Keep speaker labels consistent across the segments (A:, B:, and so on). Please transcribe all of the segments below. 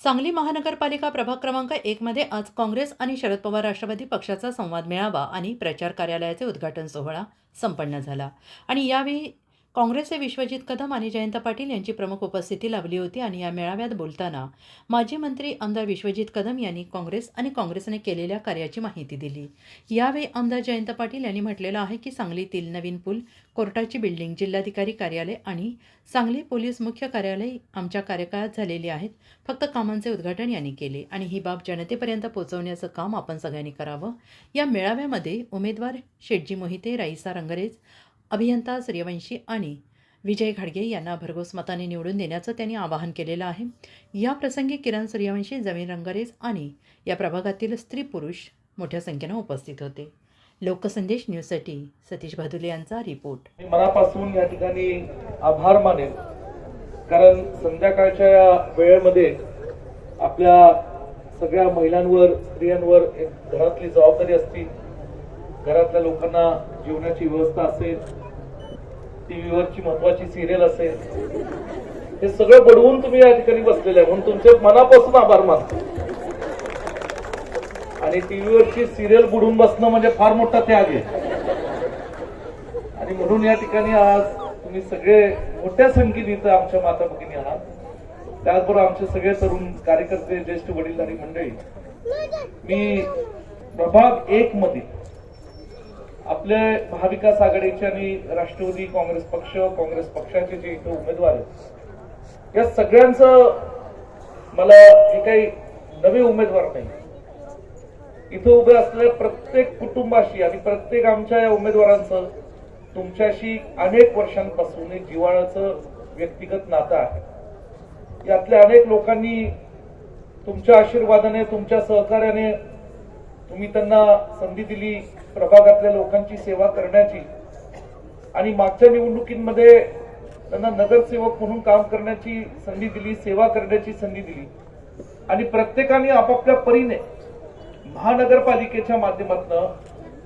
A: सांगली महानगरपालिका प्रभाग क्रमांक 1 मध्ये आज काँग्रेस आणि शरद पवार राष्ट्रवादी पक्षाचा संवाद मेळावा आणि प्रचार कार्यालयाचे उद्घाटन सोहळा संपन्न झाला आणि यावेळी काँग्रेसचे विश्वजित कदम आणि जयंत पाटील यांची प्रमुख उपस्थिती लाभली होती आणि या मेळाव्यात बोलताना माजी मंत्री आमदार विश्वजित कदम यांनी काँग्रेस आणि काँग्रेसने केलेल्या कार्याची माहिती दिली। यावेळी आमदार जयंत पाटील यांनी म्हटलेलं आहे की सांगलीतील नवीन पूल, कोर्टाची बिल्डिंग, जिल्हाधिकारी कार्यालय आणि सांगली पोलीस मुख्य कार्यालय आमच्या कार्यकाळात झालेली आहेत। फक्त कामांचे उद्घाटन यांनी केले आणि ही बाब जनतेपर्यंत पोहोचवण्याचं काम आपण सगळ्यांनी करावं। या मेळाव्यामध्ये उमेदवार शेटजी मोहिते, राईसा रंगरेज, अभियंता सूर्यवंशी आणि विजय घाडगे यांना भरघोस मताने निवडून देण्याचं त्यांनी आवाहन केलेलं आहे। या प्रसंगी किरण सूर्यवंशी, जमीन रंगरेज आणि या प्रभागातील स्त्री पुरुष मोठ्या संख्येने उपस्थित होते। लोकसंदेश न्यूजसाठी सतीश भादुले यांचा रिपोर्ट।
B: मनापासून या ठिकाणी आभार मानेल, कारण संध्याकाळच्या या वेळेमध्ये आपल्या सगळ्या महिलांवर, स्त्रियांवर एक घरातली जबाबदारी असते। घरातल्या लोकांना जेवणाची व्यवस्था असेल, टीव्हीवरची महत्वाची सिरियल असेल, हे सगळं बडवून तुम्ही या ठिकाणी बसलेले आहे, म्हणून तुमचे मनापासून आभार मानतो। आणि टीव्हीवरची सिरियल बुडून बसणं म्हणजे फार मोठा त्याग आहे आणि म्हणून या ठिकाणी आज तुम्ही सगळे मोठ्या संख्येने इथं आमच्या माता भगिनी आहात। त्याचबरोबर आमचे सगळे तरुण कार्यकर्ते, ज्येष्ठ वडीलधारी मंडळी। मी प्रभाग 1 मध्ये आपले महाविकास आघाडीचे आणि राष्ट्रवादी काँग्रेस पक्षाचे जे इथं उमेदवार आहेत, या सगळ्यांचं, मला हे काही नवे उमेदवार नाही, इथं उभे असलेल्या प्रत्येक कुटुंबाशी आणि प्रत्येक आमच्या या उमेदवारांचं तुमच्याशी अनेक वर्षांपासून जिव्हाळ्याचं व्यक्तिगत नातं आहे। यातल्या अनेक लोकांनी तुमच्या आशीर्वादाने, तुमच्या सहकार्याने तुम्ही त्यांना संधी दिली प्रभागातल्या लोकांची सेवा करण्याची आणि मागच्या निवडणुकीमध्ये त्यांना नगरसेवक म्हणून काम करण्याची संधी दिली, सेवा करण्याची संधी दिली आणि प्रत्येकाने आपापल्या परीने महानगरपालिकेच्या माध्यमातून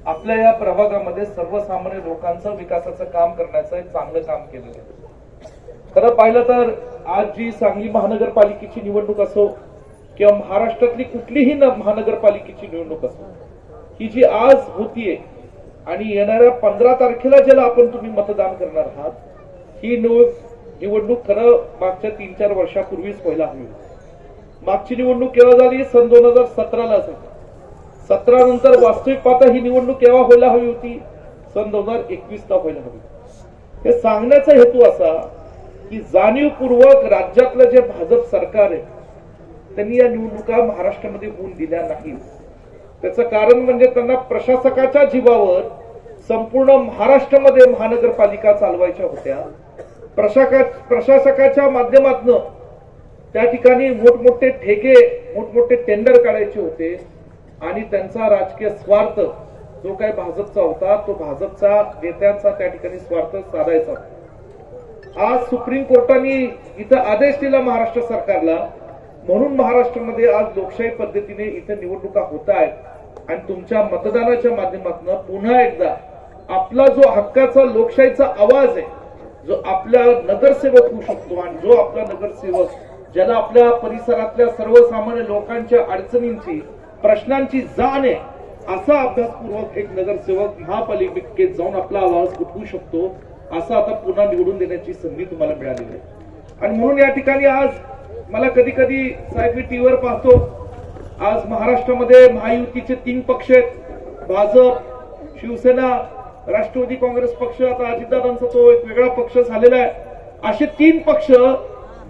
B: आपल्या या प्रभागामध्ये सर्वसामान्य लोकांचं विकासाचं काम करण्याचं एक चांगलं काम केलेलं आहे। खरं पाहिलं तर आज जी सांगली महानगरपालिकेची निवडणूक असो किंवा महाराष्ट्रातली कुठलीही महानगरपालिकेची निवडणूक असो, ही जी आज होतीये आणि येणाऱ्या 15 तारखेला ज्याला आपण तुम्ही मतदान करणार आहात, ही निवडणूक खरं मागच्या 3-4 वर्षापूर्वीच व्हायला हवी। मागची निवडणूक केव्हा झाली? सन 2017ला झाली। 17 नंतर वास्तविक पाहता ही निवडणूक केव्हा व्हायला हवी होती? सन 2021ला व्हायला हवी। हे सांगण्याचा हेतू असा की जाणीवपूर्वक राज्यातलं जे भाजप सरकार आहे त्यांनी या निवडणुका महाराष्ट्रामध्ये होऊन दिल्या नाहीत। त्याचं कारण म्हणजे त्यांना प्रशासकाच्या जीवावर संपूर्ण महाराष्ट्रामध्ये महानगरपालिका चालवायच्या होत्या। प्रशासकाच्या माध्यमातून त्या ठिकाणी मोठमोठे ठेके, मोठमोठे टेंडर काढायचे होते आणि त्यांचा राजकीय स्वार्थ जो काही भाजपचा होता, तो भाजपचा नेत्यांचा त्या ठिकाणी स्वार्थ साधायचा। आज सुप्रीम कोर्टाने इथं आदेश दिला महाराष्ट्र सरकारला, म्हणून महाराष्ट्रामध्ये आज लोकशाही पद्धतीने इथे निवडणुका होत आहेत आणि तुमच्या मतदानाच्या माध्यमातून पुन्हा एकदा आपला जो हक्काचा लोकशाहीचा आवाज आहे, जो आपला नगरसेवक होऊ शकतो आणि जो आपला नगरसेवक ज्याला आपल्या परिसरातल्या सर्वसामान्य लोकांच्या अडचणींची, प्रश्नांची जाण आहे, असा अभ्यासपूर्वक एक नगरसेवक महापालिकेत जाऊन आपला आवाज उठवू शकतो, असं आता पुन्हा निवडून देण्याची संधी तुम्हाला मिळालेली आहे। आणि म्हणून या ठिकाणी आज मला कधी कधी साहेब, मी टीव्हीवर पाहतो, आज महाराष्ट्रामध्ये महायुतीचे 3 पक्ष आहेत, भाजप, शिवसेना, राष्ट्रवादी काँग्रेस पक्ष, आता अजितदादांचा तो एक वेगळा पक्ष झालेला आहे। असे 3 पक्ष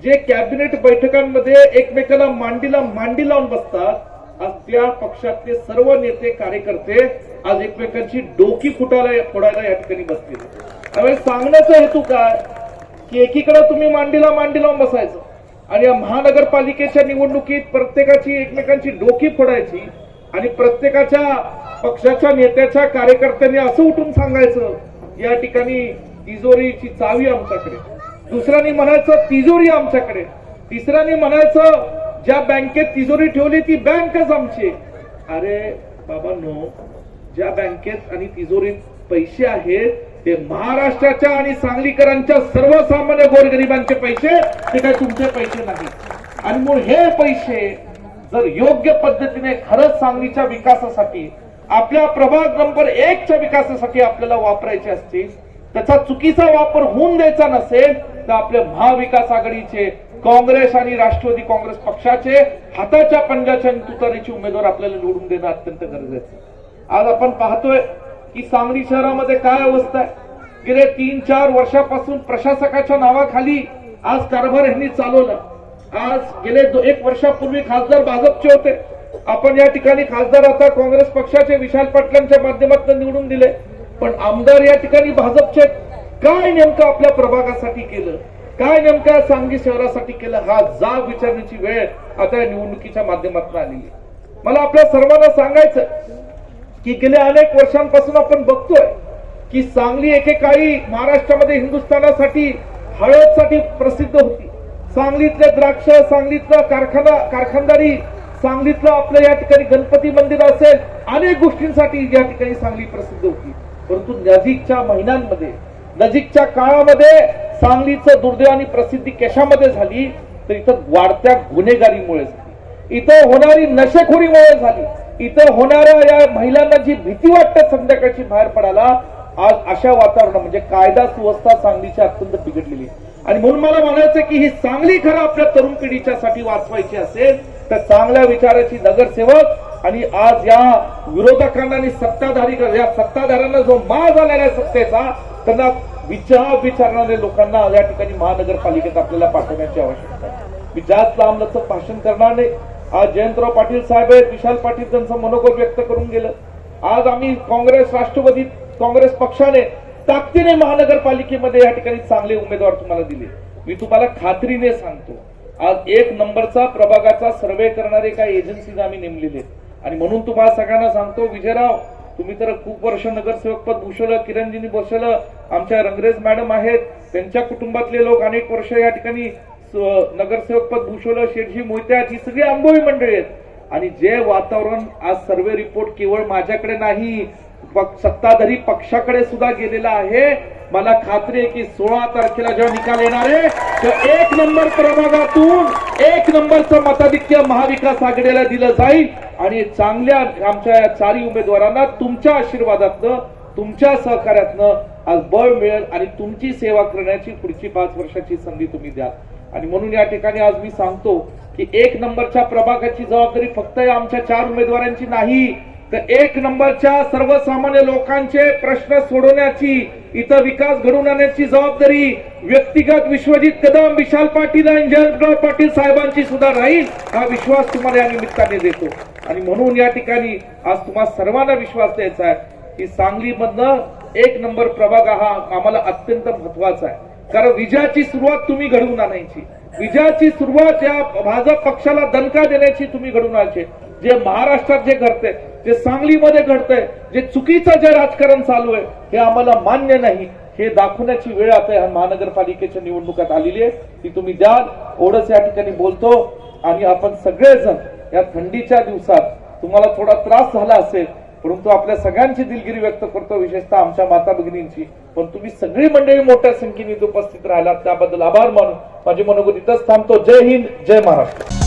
B: जे कॅबिनेट बैठकांमध्ये एकमेकाला मांडी लावून बसतात, आज त्या पक्षातले सर्व नेते, कार्यकर्ते आज एकमेकांची डोकी फोडायला या ठिकाणी बसलेले। त्यामुळे सांगण्याचा हेतू काय की एकीकडे तुम्ही मांडी लावून बसायचं आणि या महानगरपालिकेच्या निवडणुकीत प्रत्येकाची एकमेकांची डोकी फोडायची आणि प्रत्येकाच्या पक्षाच्या नेत्याच्या कार्यकर्त्यांनी असं उठून सांगायचं, या ठिकाणी तिजोरीची चावी आमच्याकडे, दुसऱ्याने म्हणायचं तिजोरी आमच्याकडे, तिसऱ्याने म्हणायचं ज्या बँकेत तिजोरी ठेवली ती बँकच आमची। अरे बाबांनो, ज्या बँकेत आणि तिजोरीत पैसे आहेत ते महाराष्ट्राच्या आणि सांगलीकरांच्या सर्वसामान्य गोरगरिबांचे पैसे, ते काय तुमचे पैसे नाहीत। आणि म्हणून हे पैसे जर योग्य पद्धतीने खरंच सांगलीच्या विकासासाठी, आपल्या प्रभाग नंबर 1च्या विकासासाठी आपल्याला वापरायचे असतील, त्याचा चुकीचा वापर होऊन द्यायचा नसेल तर आपले महाविकास आघाडीचे, काँग्रेस आणि राष्ट्रवादी काँग्रेस पक्षाचे हाताच्या पंजाच्या आणि तुतारीचे उमेदवार आपल्याला निवडून देणं अत्यंत गरजेचं आहे. आज आपण पाहतोय की सांगली शहरामध्ये काय अवस्था आहे. गेले 3-4 वर्षापासून प्रशासकाच्या नावाखाली आज कारभार यांनी चालवला. आज गेले 1 वर्षापूर्वी खासदार भाजपचे होते. आपण या ठिकाणी खासदार आता काँग्रेस पक्षाचे विशाल पाटलांच्या माध्यमातून निवडून दिले, पण आमदार या ठिकाणी भाजपचे. काय नेमकं आपल्या प्रभागासाठी केलं, काय नेमकं सांगली शहरासाठी केलं, हा जाब विचारण्याची वेळ आता या निवडणुकीच्या माध्यमातून आलेली आहे. मला आपल्या सर्वांना सांगायचं की गेल्या अनेक वर्षांपासून आपण बघतोय की सांगली एकेकाळी महाराष्ट्रामध्ये हिंदुस्थानासाठी, हळदसाठी प्रसिद्ध होती. सांगलीतले द्राक्ष, सांगलीतला कारखानदारी, सांगलीतलं आपलं या ठिकाणी गणपती मंदिर असेल, अनेक गोष्टींसाठी या ठिकाणी सांगली प्रसिद्ध होती. परंतु नजीकच्या महिन्यांमध्ये, नजीकच्या काळामध्ये सांगलीचं दुर्दैव आणि प्रसिद्धी कशामध्ये झाली तर इथं वाढत्या गुन्हेगारीमुळे झाली, इथं होणारी नशेखोरीमुळे झाली, इथं होणाऱ्या या महिलांना जी भीती वाटते संध्याकाळची बाहेर पडायला, आज अशा वातावरण म्हणजे कायदा सुव्यवस्था सांगलीची अत्यंत बिघडलेली. आणि म्हणून मला म्हणायचं की ही सांगली खरं आपल्या तरुण पिढीच्यासाठी वाचवायची असेल तर चांगल्या विचाराची नगरसेवक आणि आज या विरोधकांना आणि सत्ताधाऱ्यांना जो माज आलेला आहे सत्तेचा, त्यांना विचारणारे लोकांना या ठिकाणी महानगरपालिकेत आपल्याला पाठवण्याची आवश्यकता आहे. मी जास्त लांबलचक भाषण करणार नाही. आज जयंतराव पाटील साहेब आहेत, विशाल पाटील त्यांचं मनोगत व्यक्त करून गेलं. आज आम्ही काँग्रेस, राष्ट्रवादी काँग्रेस पक्षाने ताकदीने महानगरपालिकेमध्ये या ठिकाणी चांगले उमेदवार तुम्हाला दिले. मी तुम्हाला खात्रीने सांगतो, आज 1 नंबरचा प्रभागाचा सर्वे करणारे काही एजन्सीज आम्ही नेमलेले आणि म्हणून तुम्हाला सगळ्यांना सांगतो, विजयराव तुम्ही तर खूप वर्ष नगरसेवक पद भूषवलं, किरणजींनी भूषवलं, आमच्या रंगरेज मॅडम आहेत, त्यांच्या कुटुंबातले लोक अनेक वर्ष या ठिकाणी नगरसेवक पद भूषवलं, शेठजी मोहिते आहेत, ही सगळी अनुभवी मंडळी आहेत. आणि जे वातावरण आज सर्वे रिपोर्ट केवळ माझ्याकडे नाही, सत्ताधारी पक्षाकडे सुद्धा गेलेला आहे. मला खात्री आहे की 16 तारखेला जेव्हा निकाल येणार आहे तर 1 नंबर प्रभागातून 1 नंबरचं मताधिक्य महाविकास आघाडीला दिलं जाईल आणि चांगल्या आमच्या या 4 उमेदवारांना तुमच्या आशीर्वादातनं, तुमच्या सहकार्यातनं आज बळ मिळेल आणि तुमची सेवा करण्याची पुढची 5 वर्षाची संधी तुम्ही द्याल. आणि म्हणून या ठिकाणी आज मी सांगतो की 1 नंबरच्या प्रभागाची जबाबदारी फक्त आमच्या 4 उमेदवारांची नाही, तर 1 नंबरच्या सर्वसामान्य लोकांचे प्रश्न सोडवण्याची, इथं विकास घडवून आणण्याची जबाबदारी व्यक्तिगत विश्वजित कदम, विशाल पाटील आणि जयंतराव पाटील साहेबांची सुद्धा राहील. हा विश्वास तुम्हाला या निमित्ताने देतो. आणि म्हणून या ठिकाणी आज तुम्हाला सर्वांना विश्वास द्यायचा आहे की सांगलीमधनं 1 नंबर प्रभाग हा आम्हाला अत्यंत महत्वाचा आहे. कारण विजयाची सुरुवात तुम्ही घडवून आणायची, विजयाची सुरुवात या भाजप पक्षाला दणका देण्याची तुम्ही घडवून आणायची. जे महाराष्ट्रात जे घडतंय, जे सांगलीमध्ये घडतंय, जे चुकीचं जे राजकारण चालू आहे हे आम्हाला मान्य नाही, हे दाखवण्याची वेळ आता या महानगरपालिकेच्या निवडणुकात आलेली आहे. ती तुम्ही द्याल एवढंच या ठिकाणी बोलतो. आणि आपण सगळेजण या थंडीच्या दिवसात तुम्हाला थोडा त्रास झाला असेल, परंतु आपल्या सगळ्यांची दिलगिरी व्यक्त करतो, विशेषतः आमच्या माता भगिनींची. पण तुम्ही सगळी मंडळी मोठ्या संख्येने उपस्थित राहिलात त्याबद्दल आभार मानून माझे मनोगत इथंच थांबतो. जय हिंद, जय महाराष्ट्र.